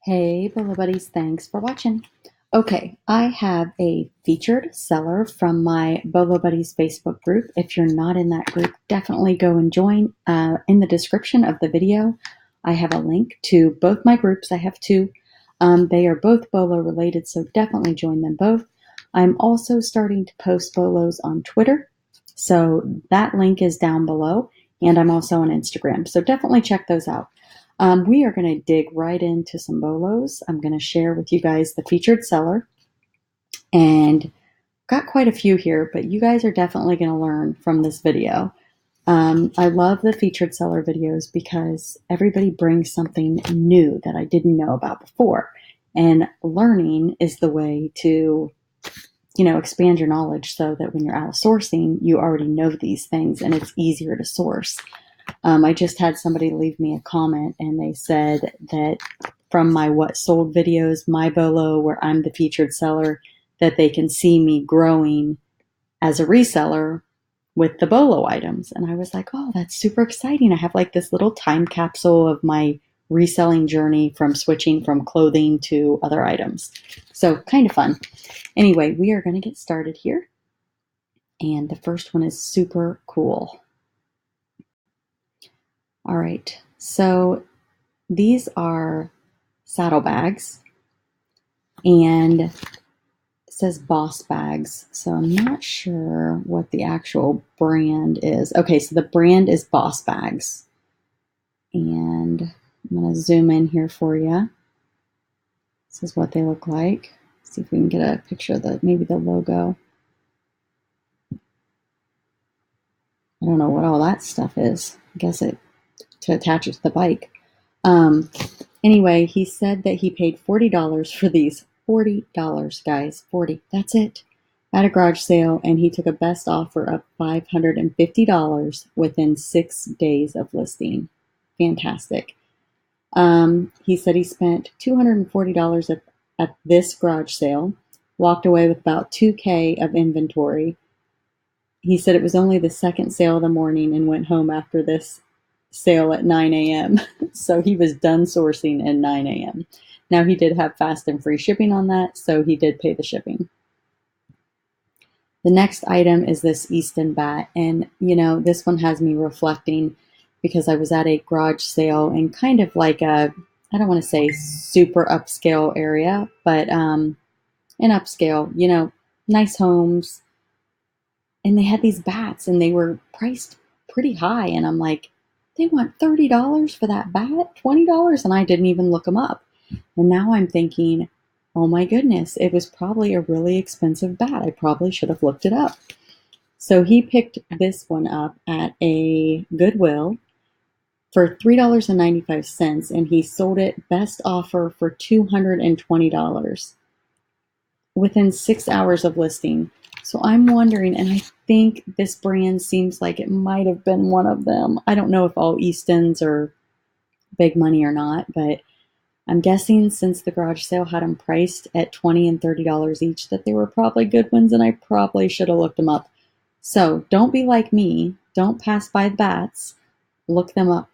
Hey, Bolo Buddies, thanks for watching. Okay, I have a featured seller from my Bolo Buddies Facebook group. If you're not in that group, definitely go and join. In the description of the video, I have a link to both my groups. I have two. They are both Bolo related, so definitely join them both. I'm also starting to post Bolos on Twitter, so that link is down below, and I'm also on Instagram, so definitely check those out. We are going to dig right into some Bolos. I'm going to share with you guys the featured seller, and got quite a few here, but you guys are definitely going to learn from this video. I love the featured seller videos because everybody brings something new that I didn't know about before, and learning is the way to expand your knowledge so that when you're out sourcing, you already know these things and it's easier to source. I just had somebody leave me a comment and they said that from my what sold videos, my Bolo, where I'm the featured seller, that they can see me growing as a reseller with the Bolo items. And I was like, oh, that's super exciting. I have like this little time capsule of my reselling journey from switching from clothing to other items. So kind of fun. Anyway, we are going to get started here. And the first one is super cool. All right, so these are saddlebags, and it says Boss Bags, so I'm not sure what the actual brand is. Okay, so the brand is Boss Bags, and I'm going to zoom in here for you. This is what they look like. See if we can get a picture of maybe the logo. I don't know what all that stuff is. I guess it to attach it to the bike. Anyway, he said that he paid $40 for these. $40, guys. 40. That's it. At a garage sale, and he took a best offer of $550 within 6 days of listing. Fantastic. He said he spent $240 at this garage sale, walked away with about $2K of inventory. He said it was only the second sale of the morning and went home after this sale at 9 a.m. So he was done sourcing at 9 a.m. Now he did have fast and free shipping on that, so he did pay the shipping. The next item is this Easton bat, and this one has me reflecting because I was at a garage sale in kind of like I don't want to say super upscale area, but an upscale, nice homes, and they had these bats and they were priced pretty high, and I'm like, they want $30 for that bat, $20, and I didn't even look them up. And now I'm thinking, oh my goodness, it was probably a really expensive bat. I probably should have looked it up. So he picked this one up at a Goodwill for $3.95, and he sold it best offer for $220 within 6 hours of listing. So I'm wondering, and I think this brand seems like it might have been one of them. I don't know if all Eastons are big money or not, but I'm guessing since the garage sale had them priced at $20 and $30 each, that they were probably good ones, and I probably should have looked them up. So don't be like me. Don't pass by the bats. Look them up.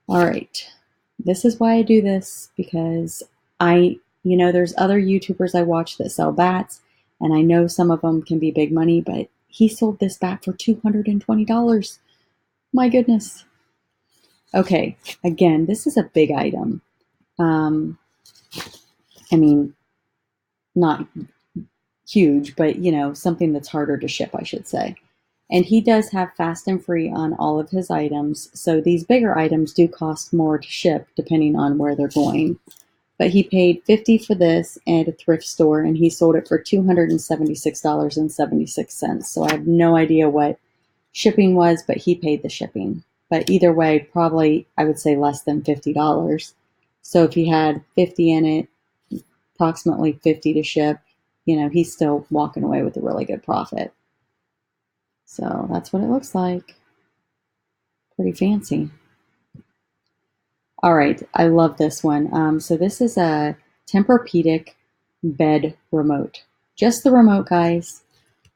All right. This is why I do this, because there's other YouTubers I watch that sell bats, and I know some of them can be big money, but he sold this bat for $220. My goodness. Okay, again, this is a big item. I mean, not huge, but something that's harder to ship, I should say. And he does have fast and free on all of his items, so these bigger items do cost more to ship depending on where they're going. But he paid $50 for this at a thrift store, and he sold it for $276.76. So I have no idea what shipping was, but he paid the shipping. But either way, probably I would say less than $50. So if he had 50 in it, approximately 50 to ship, he's still walking away with a really good profit. So that's what it looks like. Pretty fancy. All right, I love this one. So this is a Tempur-Pedic bed remote. Just the remote, guys.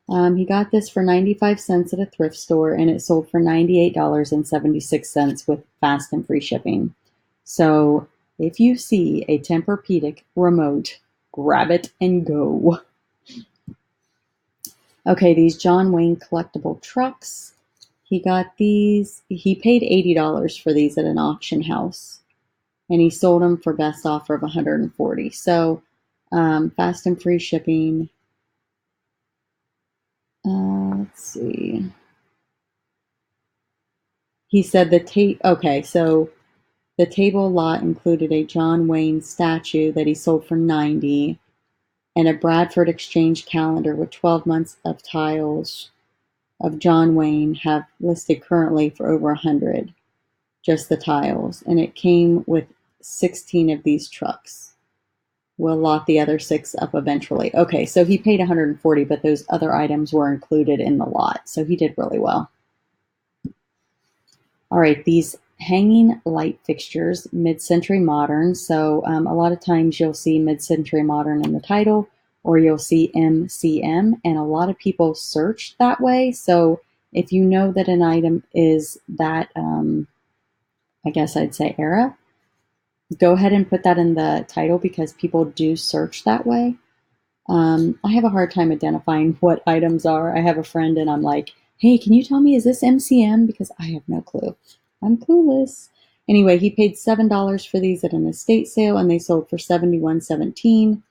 He got this for 95 cents at a thrift store, and it sold for $98.76 with fast and free shipping. So If you see a Tempur-Pedic remote, grab it and go. Okay, these John Wayne collectible trucks. He got these. He paid $80 for these at an auction house, and he sold them for best offer of $140. So fast and free shipping. Let's see. He said okay, so the table lot included a John Wayne statue that he sold for $90 and a Bradford Exchange calendar with 12 months of tiles of John Wayne have listed currently for over $100, just the tiles. And it came with 16 of these trucks. We'll lot the other 6 up eventually. Okay, so he paid $140, but those other items were included in the lot. So he did really well. All right, these hanging light fixtures, mid-century modern. So a lot of times you'll see mid-century modern in the title, or you'll see MCM, and a lot of people search that way. So if you know that an item is that, I guess I'd say era, go ahead and put that in the title because people do search that way. I have a hard time identifying what items are. I have a friend and I'm like, hey, can you tell me, is this MCM? Because I have no clue. I'm clueless. Anyway, he paid $7 for these at an estate sale and they sold for $71.17.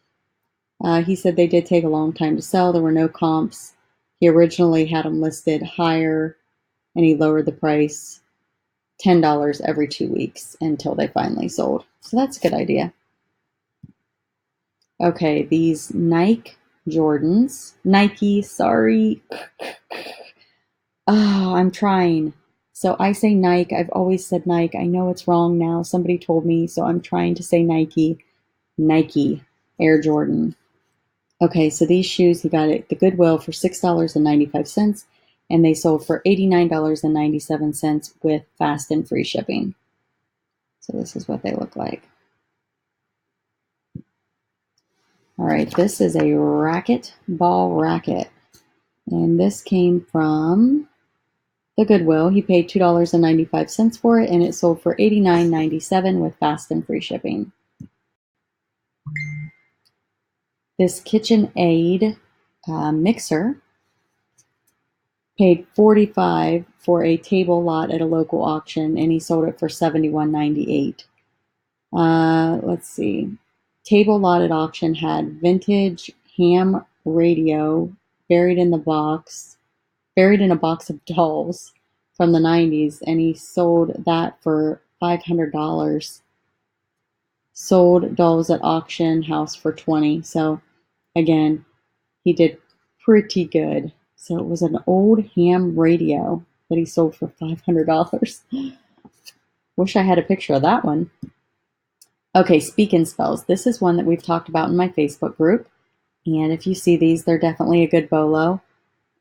He said they did take a long time to sell. There were no comps. He originally had them listed higher and he lowered the price $10 every 2 weeks until they finally sold. So that's a good idea. Okay, these Nike Jordans. Nike, sorry. Oh, I'm trying. So I say Nike. I've always said Nike. I know it's wrong now. Somebody told me, so I'm trying to say Nike. Nike Air Jordan. Okay, so these shoes, he got it at the Goodwill for $6.95, and they sold for $89.97 with fast and free shipping. So this is what they look like. All right, this is a racket ball racket. And this came from the Goodwill. He paid $2.95 for it, and it sold for $89.97 with fast and free shipping. This KitchenAid mixer paid $45 for a table lot at a local auction, and he sold it for $71.98. Let's see. Table lot at auction had vintage ham radio buried in a box of dolls from the 90s, and he sold that for $500. Sold dolls at auction house for $20. So again, he did pretty good. So it was an old ham radio that he sold for $500. Wish I had a picture of that one. Okay, Speak and Spells. This is one that we've talked about in my Facebook group. And if you see these, they're definitely a good BOLO.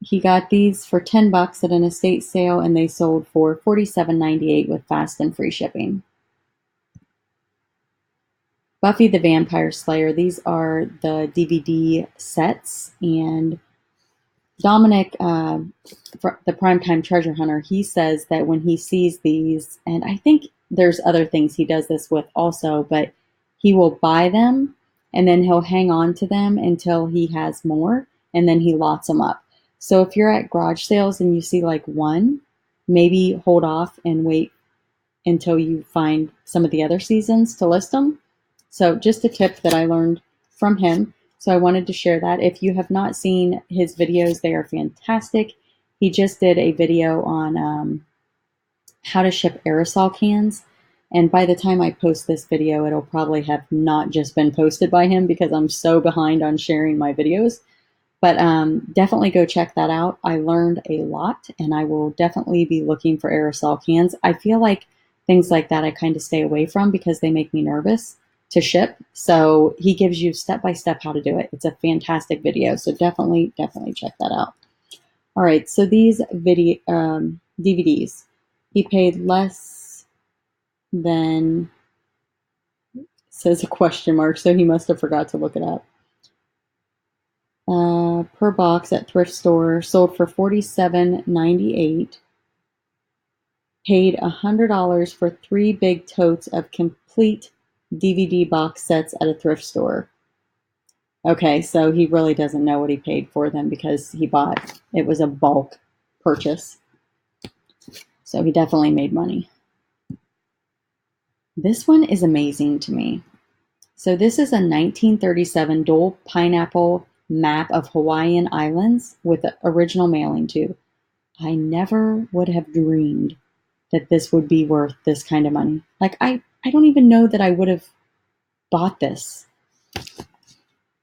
He got these for $10 at an estate sale, and they sold for $47.98 with fast and free shipping. Buffy the Vampire Slayer. These are the DVD sets, and Dominic, the Primetime Treasure Hunter, he says that when he sees these, and I think there's other things he does this with also, but he will buy them and then he'll hang on to them until he has more, and then he lots them up. So if you're at garage sales and you see like one, maybe hold off and wait until you find some of the other seasons to list them. So just a tip that I learned from him. So I wanted to share that. If you have not seen his videos, they are fantastic. He just did a video on how to ship aerosol cans. And by the time I post this video, it'll probably have not just been posted by him because I'm so behind on sharing my videos. But definitely go check that out. I learned a lot, and I will definitely be looking for aerosol cans. I feel like things like that I kind of stay away from because they make me nervous to ship. So he gives you step-by-step how to do it. It's a fantastic video. So definitely check that out. All right. So these DVDs, he paid less than, says a question mark. So he must have forgot to look it up. Per box at thrift store, sold for $47.98. Paid $100 for 3 big totes of complete DVD box sets at a thrift store. Okay, so he really doesn't know what he paid for them because it was a bulk purchase. So he definitely made money. This one is amazing to me. So this is a 1937 Dole pineapple map of Hawaiian Islands with the original mailing too. I never would have dreamed that this would be worth this kind of money. Like I don't even know that I would have bought this.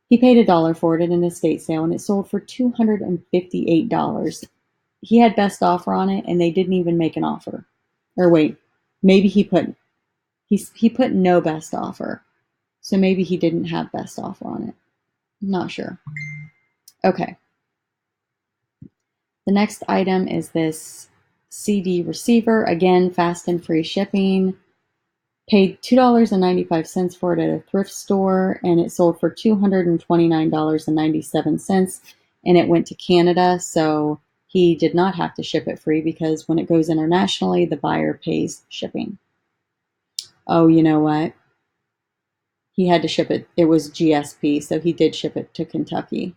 He paid $1 for it at an estate sale and it sold for $258. He had best offer on it and they didn't even make an offer. Or wait, maybe he put no best offer. So maybe he didn't have best offer on it. I'm not sure. Okay. The next item is this CD receiver. Again, fast and free shipping. Paid $2.95 for it at a thrift store, and it sold for $229.97. And it went to Canada, so he did not have to ship it free because when it goes internationally, the buyer pays shipping. Oh, you know what? He had to ship it. It was GSP, so he did ship it to Kentucky.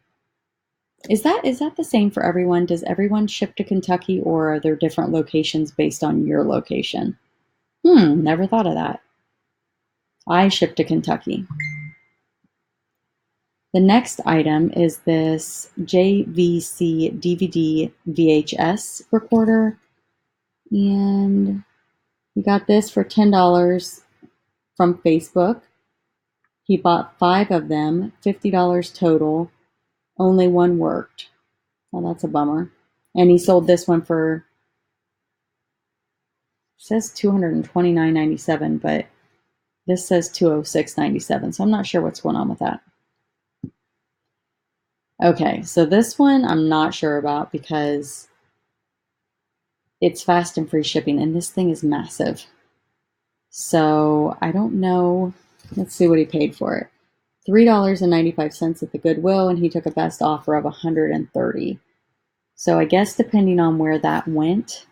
Is that the same for everyone? Does everyone ship to Kentucky, or are there different locations based on your location? Never thought of that. I ship to Kentucky. The next item is this JVC DVD VHS recorder, and he got this for $10 from Facebook. He bought 5 of them, $50 total. Only one worked. Well, that's a bummer. And he sold this one for, it says $229.97, but this says $206.97, so I'm not sure what's going on with that. Okay, so this one I'm not sure about because it's fast and free shipping, and this thing is massive. So I don't know. Let's see what he paid for it. $3.95 at the Goodwill, and he took a best offer of $130. So I guess depending on where that went,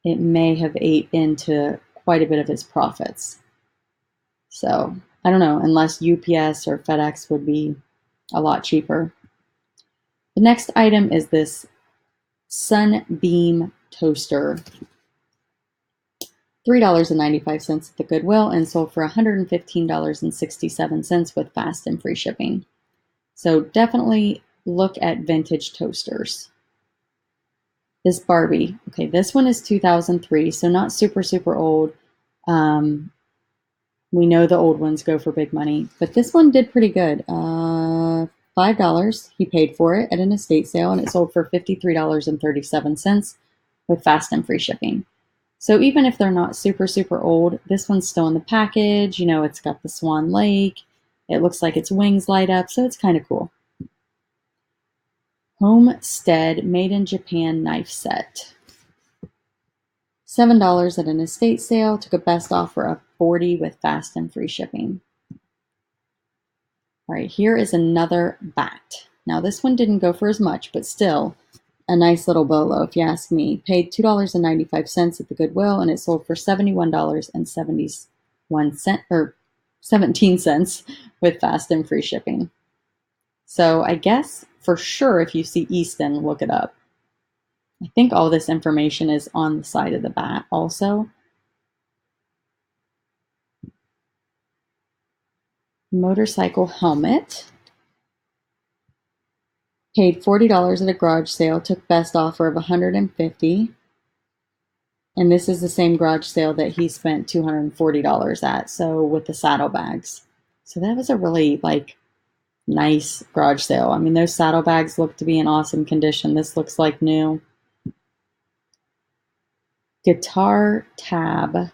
it may have ate into quite a bit of his profits. So I don't know, unless UPS or FedEx would be a lot cheaper. The next item is this Sunbeam toaster. $3.95 at the Goodwill and sold for $115.67 with fast and free shipping. So definitely look at vintage toasters. This Barbie, okay, this one is 2003, so not super, super old. We know the old ones go for big money, but this one did pretty good. $5 he paid for it at an estate sale, and it sold for $53.37 with fast and free shipping. So even if they're not super, super old, this one's still in the package. You know, it's got the Swan Lake. It looks like its wings light up, so it's kind of cool. Homestead Made in Japan knife set. $7 at an estate sale. Took a best offer of $40 with fast and free shipping. All right, here is another bat. Now this one didn't go for as much, but still a nice little bolo, if you ask me. Paid $2.95 at the Goodwill, and it sold for $71.17 with fast and free shipping. So I guess for sure, if you see Easton, look it up. I think all this information is on the side of the bat also. Motorcycle helmet. Paid $40 at a garage sale, took best offer of $150. And this is the same garage sale that he spent $240 at, so with the saddlebags. So that was a really nice garage sale. I mean, those saddlebags look to be in awesome condition. This looks like new. Guitar tab.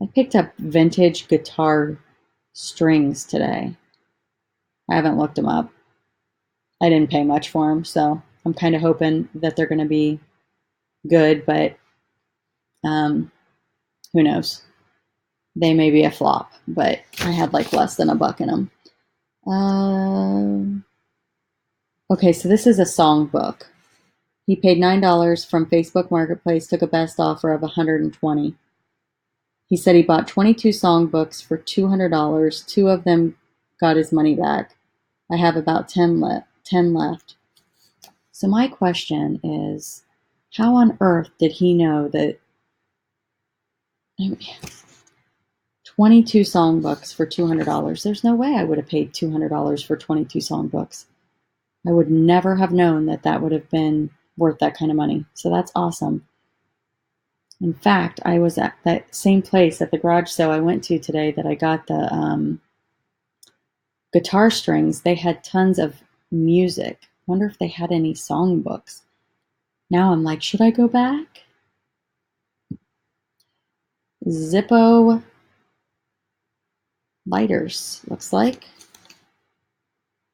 I picked up vintage guitar strings today. I haven't looked them up. I didn't pay much for them, so I'm kind of hoping that they're going to be good, but who knows? They may be a flop, but I had less than $1 in them. Okay, so this is a songbook. He paid $9 from Facebook Marketplace, took a best offer of $120. He said he bought 22 songbooks for $200. 2 of them got his money back. I have about 10 left. So my question is, how on earth did he know that 22 songbooks for $200? There's no way I would have paid $200 for 22 songbooks. I would never have known that that would have been worth that kind of money. So that's awesome. In fact, I was at that same place at the garage sale I went to today that I got the guitar strings. They had tons of music. Wonder if they had any songbooks. Now I'm like, should I go back? Zippo lighters, looks like.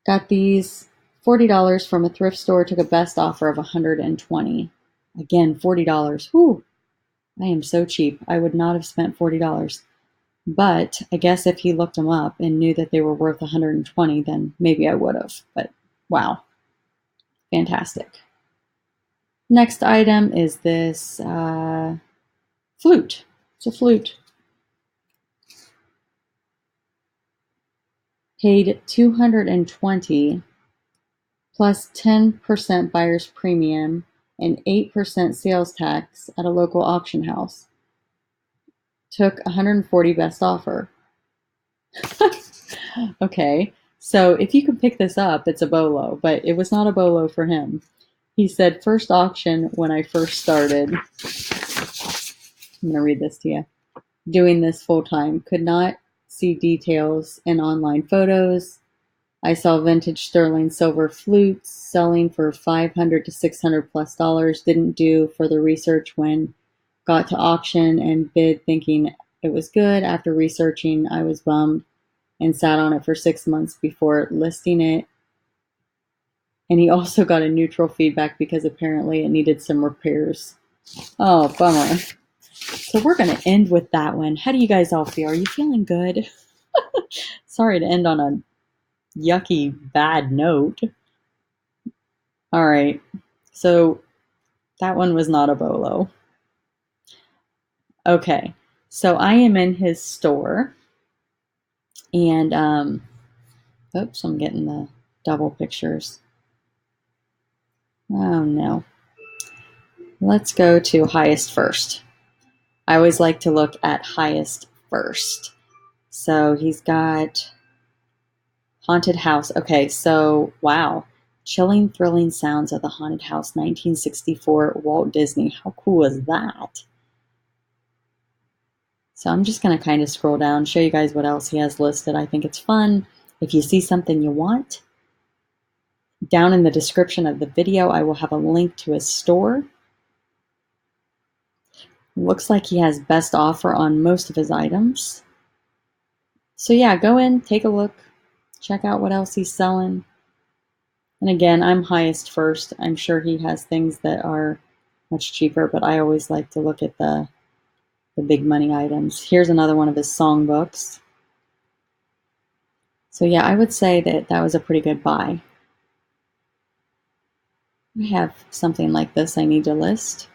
Got these $40 from a thrift store, took a best offer of $120. Again, $40. Whew. I am so cheap. I would not have spent $40. But I guess if he looked them up and knew that they were worth $120, then maybe I would have. But wow, fantastic. Next item is this flute. It's a flute. Paid $220 plus 10% buyer's premium and 8% sales tax at a local auction house. Took $140 best offer. Okay, so if you can pick this up, it's a BOLO, but it was not a BOLO for him. He said, first auction when I first started. I'm going to read this to you. Doing this full time. Could not see details in online photos. I saw vintage sterling silver flutes selling for $500 to $600 plus dollars. Didn't do further research when got to auction and bid thinking it was good. After researching, I was bummed and sat on it for 6 months before listing it. And he also got a neutral feedback because apparently it needed some repairs. Oh, bummer. So we're going to end with that one. How do you guys all feel? Are you feeling good? Sorry to end on a yucky, bad note. All right. So that one was not a BOLO. Okay. So I am in his store. And, oops, I'm getting the double pictures. Oh, no. Let's go to highest first. I always like to look at highest first. So he's got haunted house. Okay, so wow. Chilling, thrilling sounds of the haunted house, 1964, Walt Disney. How cool is that? So I'm just going to kind of scroll down, show you guys what else he has listed. I think it's fun. If you see something you want, down in the description of the video, I will have a link to his store. Looks like he has best offer on most of his items. So yeah, go in, take a look, check out what else he's selling. And again, I'm highest first. I'm sure he has things that are much cheaper, but I always like to look at the big money items. Here's another one of his songbooks. So yeah, I would say that that was a pretty good buy. I have something like this I need to list.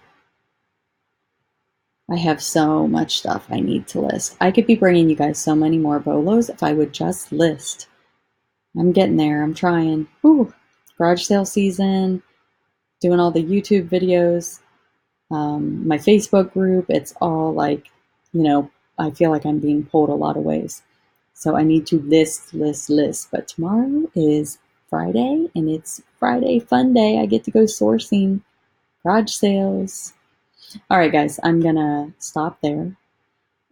I have so much stuff I need to list. I could be bringing you guys so many more BOLOs if I would just list. I'm getting there. I'm trying. Ooh, garage sale season, doing all the YouTube videos, my Facebook group. It's all like, you know, I feel like I'm being pulled a lot of ways. So I need to list. But tomorrow is Friday, and it's Friday fun day. I get to go sourcing garage sales. All right, guys, I'm going to stop there.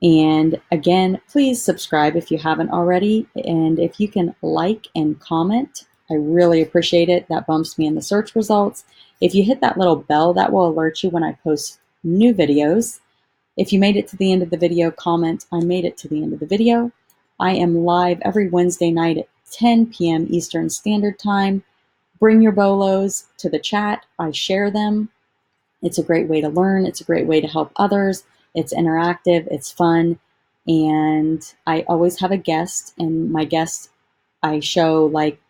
And again, please subscribe if you haven't already. And if you can like and comment, I really appreciate it. That bumps me in the search results. If you hit that little bell, that will alert you when I post new videos. If you made it to the end of the video, comment, I made it to the end of the video. I am live every Wednesday night at 10 p.m. Eastern Standard Time. Bring your BOLOs to the chat. I share them. It's a great way to learn. It's a great way to help others. It's interactive. It's fun. And I always have a guest. And my guests, I show like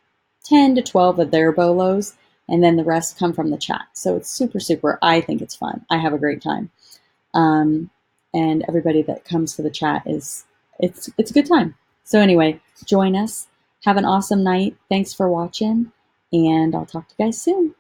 10 to 12 of their BOLOs. and then the rest come from the chat. So it's super, super, I think it's fun. I have a great time. And everybody that comes to the chat it's a good time. So anyway, join us. Have an awesome night. Thanks for watching, and I'll talk to you guys soon.